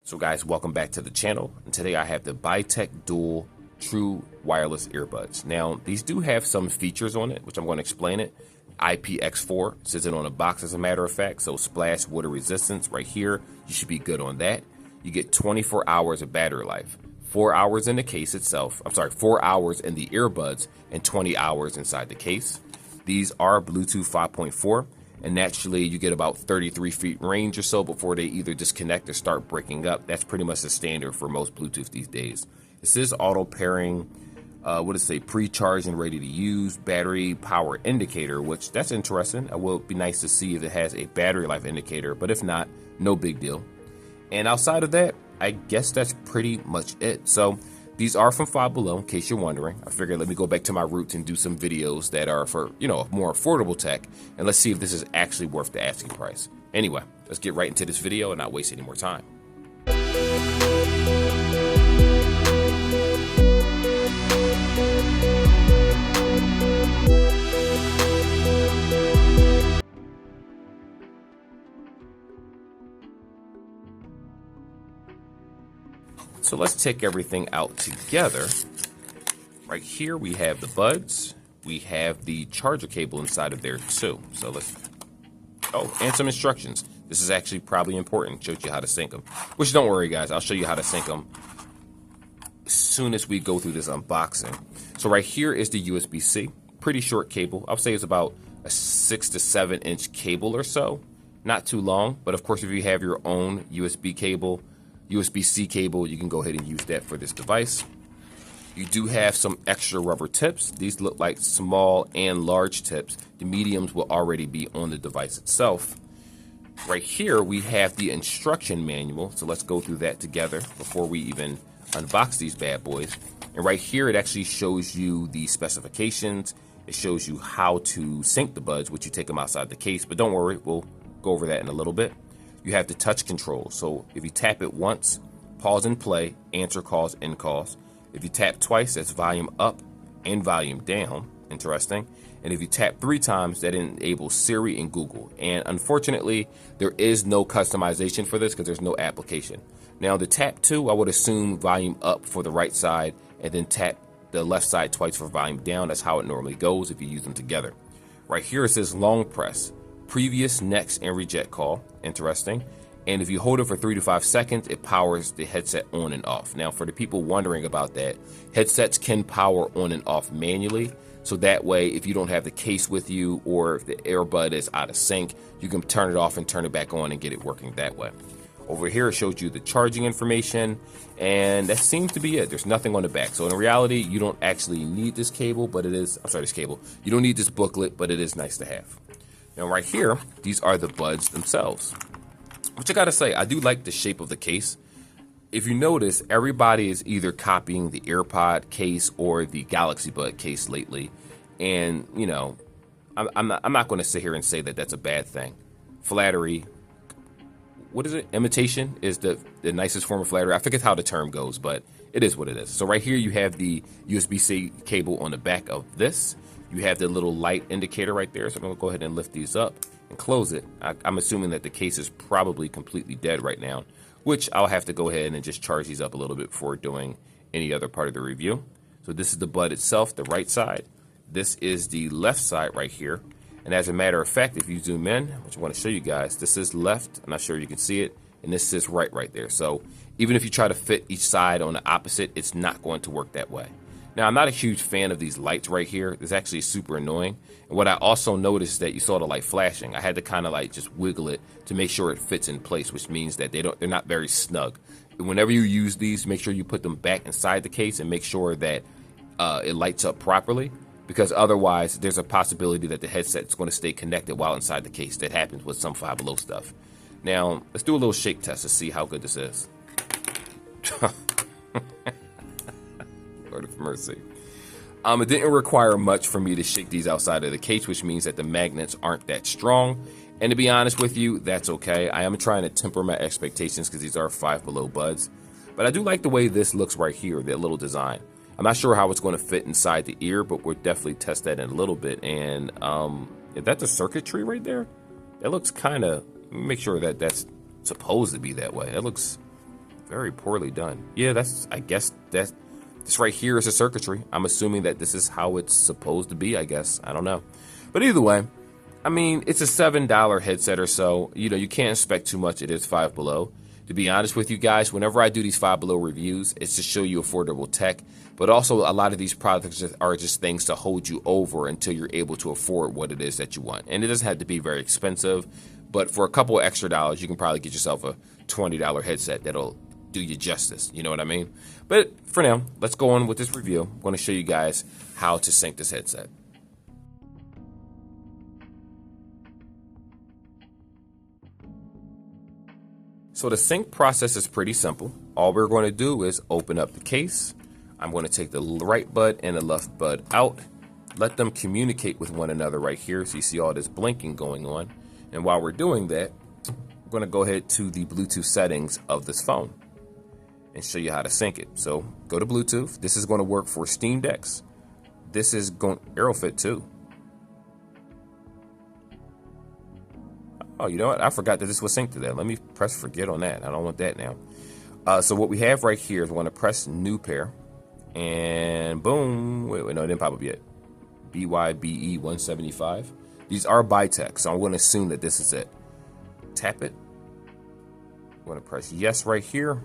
So guys, welcome back to the channel, and today I have the Bytech Dual True Wireless Earbuds. Now, these do have some features on it, which I'm going to explain it. IPX4 says it on the box as a matter of fact, so splash water resistance right here, you should be good on that. You get 24 hours of battery life, 4 hours in the case itself, 4 hours in the earbuds, and 20 hours inside the case. These are Bluetooth 5.4. And naturally, you get about 33 feet range or so before they either disconnect or start breaking up. That's pretty much the standard for most Bluetooth these days. This is auto pairing, pre-charged and ready to use, battery power indicator, which that's interesting. It will be nice to see if it has a battery life indicator, but if not, no big deal. And outside of that, I guess that's pretty much it. So these are from Five Below, in case you're wondering. I figured let me go back to my roots and do some videos that are for, more affordable tech, and let's see if this is actually worth the asking price. Anyway, let's get right into this video and not waste any more time. So let's take everything out together. Right here we have the buds. We have the charger cable inside of there too. So and some instructions. This is actually probably important. Shows you how to sync them. Which don't worry guys, I'll show you how to sync them as soon as we go through this unboxing. So right here is the USB-C. Pretty short cable. I'll say it's about a 6 to 7 inch cable or so. Not too long, but of course if you have your own USB-C cable, you can go ahead and use that for this device. You do have some extra rubber tips. These look like small and large tips. The mediums will already be on the device itself. Right here, we have the instruction manual. So let's go through that together before we even unbox these bad boys. And right here, it actually shows you the specifications. It shows you how to sync the buds, which you take them outside the case. But don't worry, we'll go over that in a little bit. You have the touch control. So if you tap it once, pause and play, answer calls, end calls. If you tap twice, that's volume up and volume down. Interesting. And if you tap 3 times, that enables Siri and Google. And unfortunately, there is no customization for this because there's no application. Now the tap 2, I would assume volume up for the right side, and then tap the left side twice for volume down. That's how it normally goes if you use them together. Right here it says long press. Previous, next, and reject call. Interesting. And if you hold it for 3 to 5 seconds, it powers the headset on and off. Now, for the people wondering about that, headsets can power on and off manually. So that way, if you don't have the case with you or if the earbud is out of sync, you can turn it off and turn it back on and get it working that way. Over here, it shows you the charging information, and that seems to be it. There's nothing on the back. So in reality, you don't actually need this cable, but it is, this cable. You don't need this booklet, but it is nice to have. Now right here, these are the buds themselves, which I gotta say, I do like the shape of the case. If you notice, everybody is either copying the AirPod case or the Galaxy Bud case lately. And, I'm not gonna sit here and say that that's a bad thing. Flattery, what is it? Imitation is the nicest form of flattery. I forget how the term goes, but it is what it is. So right here you have the USB-C cable on the back of this. You have the little light indicator right there. So I'm gonna go ahead and lift these up and close it. I'm assuming that the case is probably completely dead right now, which I'll have to go ahead and just charge these up a little bit before doing any other part of the review. So this is the bud itself, the right side. This is the left side right here. And as a matter of fact, if you zoom in, which I want to show you guys, this is left. I'm not sure you can see it. And this is right there. So even if you try to fit each side on the opposite, it's not going to work that way. Now, I'm not a huge fan of these lights right here. It's actually super annoying. And what I also noticed is that you saw the light flashing. I had to kind of like just wiggle it to make sure it fits in place, which means that they're not very snug. Whenever you use these, make sure you put them back inside the case and make sure that it lights up properly, because otherwise there's a possibility that the headset is going to stay connected while inside the case. That happens with some Five Below stuff. Now, let's do a little shake test to see how good this is. Lord of mercy. It didn't require much for me to shake these outside of the case, which means that the magnets aren't that strong. And to be honest with you, that's okay. I am trying to temper my expectations because these are Five Below buds. But I do like the way this looks right here, that little design. I'm not sure how it's going to fit inside the ear, but we'll definitely test that in a little bit. And if that's a circuitry right there, that looks kind of, make sure that that's supposed to be that way. It looks Very poorly done. Yeah, I guess this right here is a circuitry. I'm assuming that this is how it's supposed to be, I guess. I don't know. But either way, I mean, it's a $7 headset or so. You know, you can't expect too much. It is Five Below. To be honest with you guys, whenever I do these Five Below reviews, it's to show you affordable tech. But also, a lot of these products are just things to hold you over until you're able to afford what it is that you want. And it doesn't have to be very expensive. But for a couple of extra dollars, you can probably get yourself a $20 headset that'll do you justice. You know what I mean? But for now, let's go on with this review. I'm going to show you guys how to sync this headset. So the sync process is pretty simple. All we're going to do is open up the case. I'm going to take the right bud and the left bud out. Let them communicate with one another right here. So you see all this blinking going on. And while we're doing that, we're going to go ahead to the Bluetooth settings of this phone and show you how to sync it. So go to Bluetooth. This is going to work for Steam Decks. This is going AeroFit too. Oh, you know what? I forgot that this was synced to that. Let me press forget on that. I don't want that now. So what we have right here is we're going to press new pair. And boom. Wait, no, it didn't pop up yet. BY-BE-175. These are Bytech, so I'm going to assume that this is it. Tap it. I'm going to press yes right here.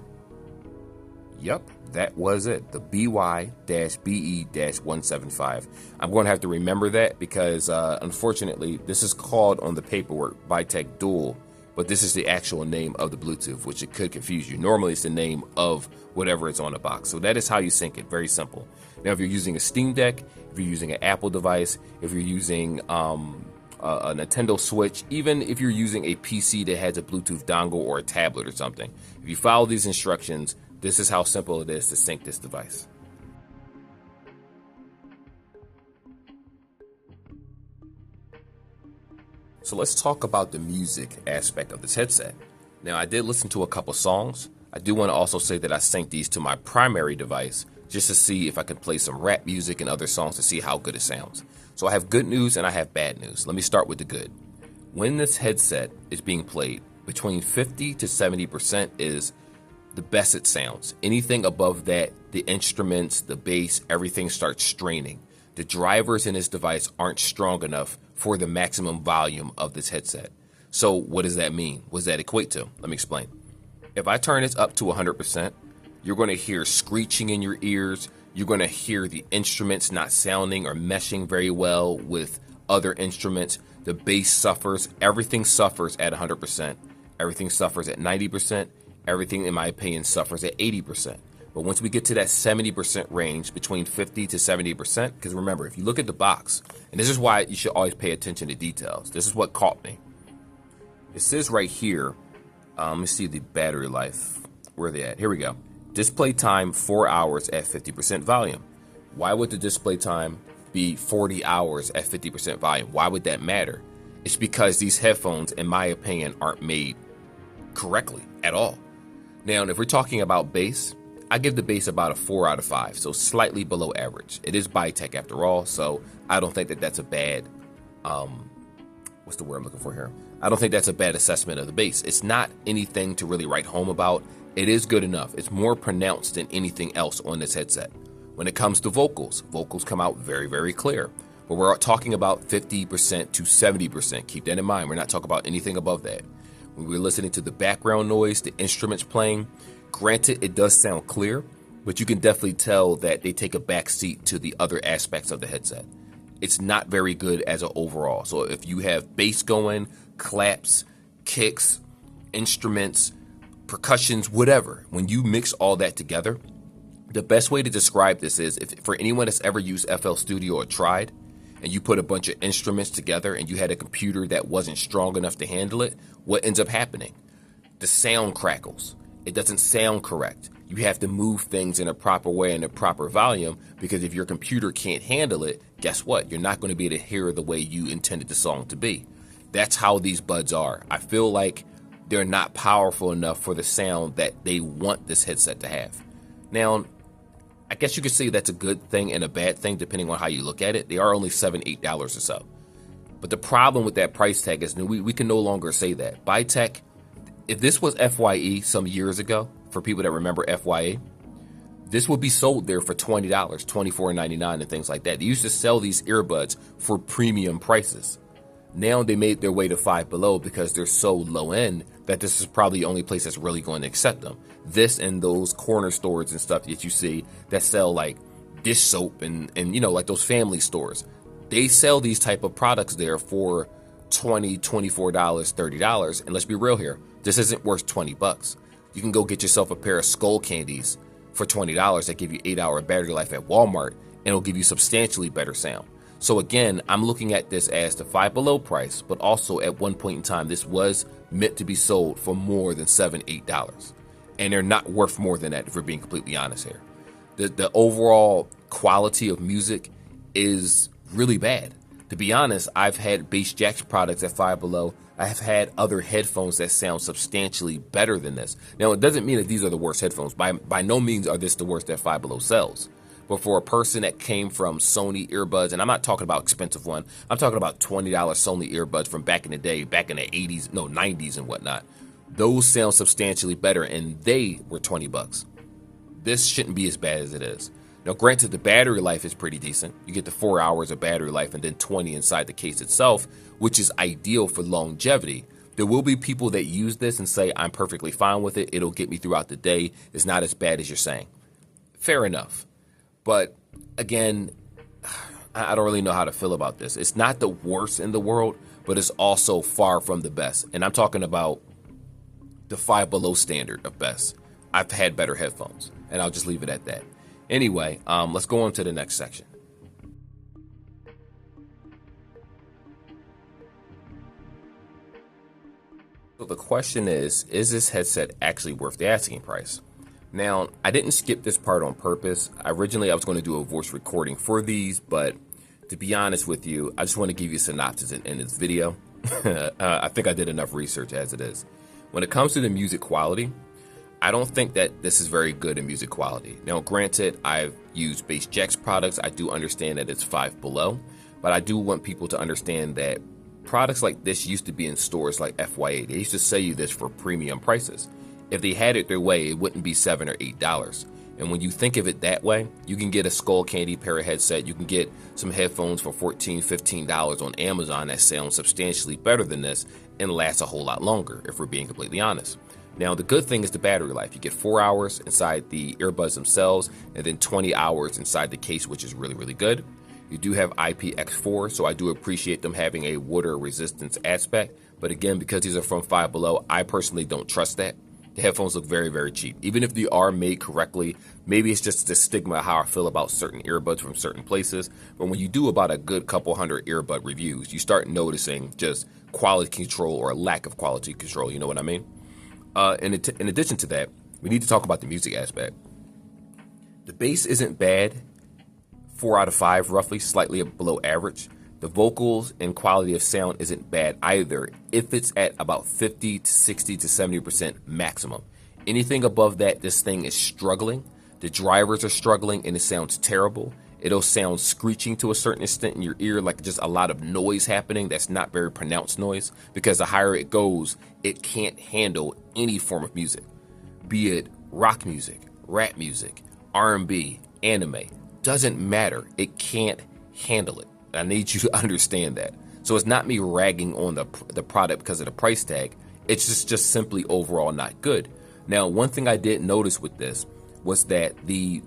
Yep, that was it. The BY-BE-175. I'm going to have to remember that because, unfortunately, this is called on the paperwork Bytech Dual, but this is the actual name of the Bluetooth, which it could confuse you. Normally, it's the name of whatever is on the box. So that is how you sync it. Very simple. Now, if you're using a Steam Deck, if you're using an Apple device, if you're using a Nintendo Switch, even if you're using a PC that has a Bluetooth dongle or a tablet or something, if you follow these instructions, this is how simple it is to sync this device. So let's talk about the music aspect of this headset. Now, I did listen to a couple songs. I do want to also say that I synced these to my primary device just to see if I can play some rap music and other songs to see how good it sounds. So I have good news and I have bad news. Let me start with the good. When this headset is being played, between 50 to 70% is the best it sounds. Anything above that, the instruments, the bass, everything starts straining. The drivers in this device aren't strong enough for the maximum volume of this headset. So what does that mean? What does that equate to? Let me explain. If I turn this up to 100%, you're going to hear screeching in your ears. You're going to hear the instruments not sounding or meshing very well with other instruments. The bass suffers. Everything suffers at 100%. Everything suffers at 90%. Everything, in my opinion, suffers at 80%. But once we get to that 70% range, between 50 to 70%, because remember, if you look at the box, and this is why you should always pay attention to details. This is what caught me. It says right here, let me see the battery life. Where are they at? Here we go. Display time, 4 hours at 50% volume. Why would the display time be 40 hours at 50% volume? Why would that matter? It's because these headphones, in my opinion, aren't made correctly at all. Now, if we're talking about bass, I give the bass about a 4 out of 5, so slightly below average. It is Bytech after all, so I don't think that that's a bad, what's the word I'm looking for here? I don't think that's a bad assessment of the bass. It's not anything to really write home about. It is good enough. It's more pronounced than anything else on this headset. When it comes to vocals, vocals come out very, very clear. But we're talking about 50% to 70%. Keep that in mind. We're not talking about anything above that. When we're listening to the background noise, the instruments playing, granted, it does sound clear, but you can definitely tell that they take a back seat to the other aspects of the headset. It's not very good as an overall. So if you have bass going, claps, kicks, instruments, percussions, whatever, when you mix all that together, the best way to describe this is, if for anyone that's ever used FL Studio or tried, and you put a bunch of instruments together and you had a computer that wasn't strong enough to handle it, what ends up happening? The sound crackles. It doesn't sound correct. You have to move things in a proper way, in a proper volume, because if your computer can't handle it, guess what? You're not going to be able to hear it the way you intended the song to be. That's how these buds are. I feel like they're not powerful enough for the sound that they want this headset to have. Now, I guess you could say that's a good thing and a bad thing depending on how you look at it. They are only $7, $8 or so. But the problem with that price tag is we can no longer say that. Bytech, if this was FYE some years ago, for people that remember FYA, this would be sold there for $20, $24.99 and things like that. They used to sell these earbuds for premium prices. Now they made their way to Five Below because they're so low end that this is probably the only place that's really going to accept them. This and those corner stores and stuff that you see that sell like dish soap and you know, like those family stores. They sell these type of products there for $20, $24, $30. And let's be real here. This isn't worth 20 bucks. You can go get yourself a pair of Skull Candies for $20 that give you 8-hour battery life at Walmart, and it'll give you substantially better sound. So again, I'm looking at this as the Five Below price, but also at one point in time, this was meant to be sold for more than $7, $8. And they're not worth more than that, if we're being completely honest here. The overall quality of music is really bad. To be honest, I've had Bass Jack's products at Five Below. I have had other headphones that sound substantially better than this. Now, it doesn't mean that these are the worst headphones. By no means are this the worst that Five Below sells. But for a person that came from Sony earbuds, and I'm not talking about expensive one, I'm talking about $20 Sony earbuds from back in the day, back in the 80s, no, 90s and whatnot. Those sound substantially better, and they were 20 bucks. This shouldn't be as bad as it is. Now, granted, the battery life is pretty decent. You get the 4 hours of battery life and then 20 inside the case itself, which is ideal for longevity. There will be people that use this and say, I'm perfectly fine with it. It'll get me throughout the day. It's not as bad as you're saying. Fair enough. But again, I don't really know how to feel about this. It's not the worst in the world, but it's also far from the best. And I'm talking about the Five Below standard of best. I've had better headphones, and I'll just leave it at that. Anyway, let's go on to the next section. So the question is this headset actually worth the asking price? Now, I didn't skip this part on purpose. Originally, I was going to do a voice recording for these, but to be honest with you, I just want to give you a synopsis in this video. I think I did enough research as it is. When it comes to the music quality, I don't think that this is very good in music quality. Now, granted, I've used Bass Jack's products. I do understand that it's Five Below, but I do want people to understand that products like this used to be in stores like FYA. They used to sell you this for premium prices. If they had it their way, it wouldn't be $7 or $8. And when you think of it that way, you can get a Skull Candy pair of headset. You can get some headphones for $14, $15 on Amazon that sound substantially better than this and last a whole lot longer, if we're being completely honest. Now, the good thing is the battery life. You get 4 hours inside the earbuds themselves and then 20 hours inside the case, which is really, really good. You do have IPX4, so I do appreciate them having a water resistance aspect. But again, because these are from Five Below, I personally don't trust that. The headphones look very, very cheap. Even if they are made correctly, maybe it's just the stigma of how I feel about certain earbuds from certain places. But when you do about a good couple hundred earbud reviews, you start noticing just quality control or a lack of quality control. You know what I mean? In addition to that, we need to talk about the music aspect. The bass isn't bad. 4 out of 5, roughly, slightly below average. The vocals and quality of sound isn't bad either if it's at about 50 to 60 to 70% maximum. Anything above that, this thing is struggling. The drivers are struggling and it sounds terrible. It'll sound screeching to a certain extent in your ear, like just a lot of noise happening that's not very pronounced noise, because the higher it goes, it can't handle any form of music, be it rock music, rap music, R&B, anime. Doesn't matter. It can't handle it. I need you to understand that. So it's not me ragging on the product because of the price tag. It's just simply overall not good. Now, one thing I did notice with this was that the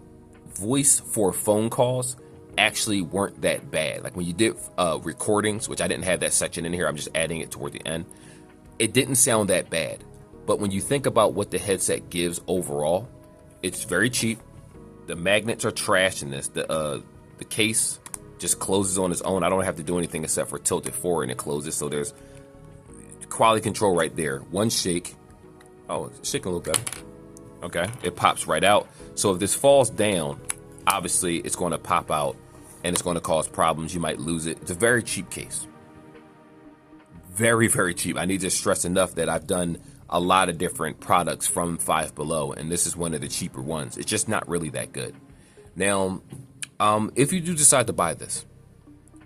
voice for phone calls actually weren't that bad. Like when you did recordings, which I didn't have that section in here, I'm just adding it toward the end. It didn't sound that bad. But when you think about what the headset gives overall, it's very cheap. The magnets are trash in this. The case just closes on its own. I don't have to do anything except for tilt it forward and it closes. So there's quality control right there. One shake. Oh, it's shaking a little better. Okay, it pops right out. So if this falls down, obviously it's going to pop out and it's going to cause problems. You might lose it. It's a very cheap case. Very, very cheap. I need to stress enough that I've done a lot of different products from Five Below, and this is one of the cheaper ones. It's just not really that good. Now, if you do decide to buy this,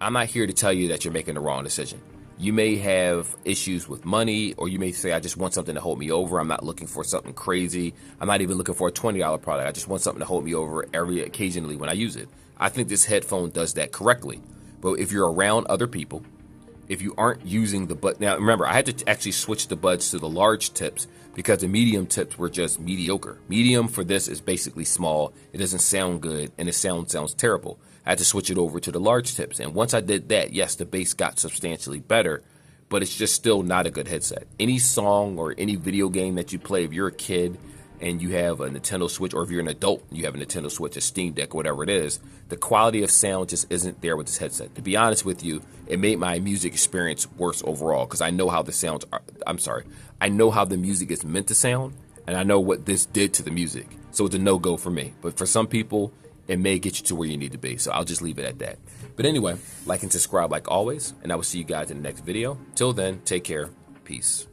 I'm not here to tell you that you're making the wrong decision. You may have issues with money, or you may say, I just want something to hold me over. I'm not looking for something crazy. I'm not even looking for a $20 product. I just want something to hold me over occasionally when I use it. I think this headphone does that correctly. But if you're around other people, if you aren't using the bud, now remember, I had to actually switch the buds to the large tips because the medium tips were just mediocre. Medium for this is basically small. It doesn't sound good, and the sound sounds terrible. I had to switch it over to the large tips. And once I did that, yes, the bass got substantially better, but it's just still not a good headset. Any song or any video game that you play, if you're a kid and you have a Nintendo Switch, or if you're an adult and you have a Nintendo Switch, a Steam Deck, whatever it is, the quality of sound just isn't there with this headset. To be honest with you, it made my music experience worse overall because I know how the sounds are, I know how the music is meant to sound, and I know what this did to the music. So it's a no-go for me. But for some people, it may get you to where you need to be. So I'll just leave it at that. But anyway, like and subscribe like always, and I will see you guys in the next video. Till then, take care. Peace.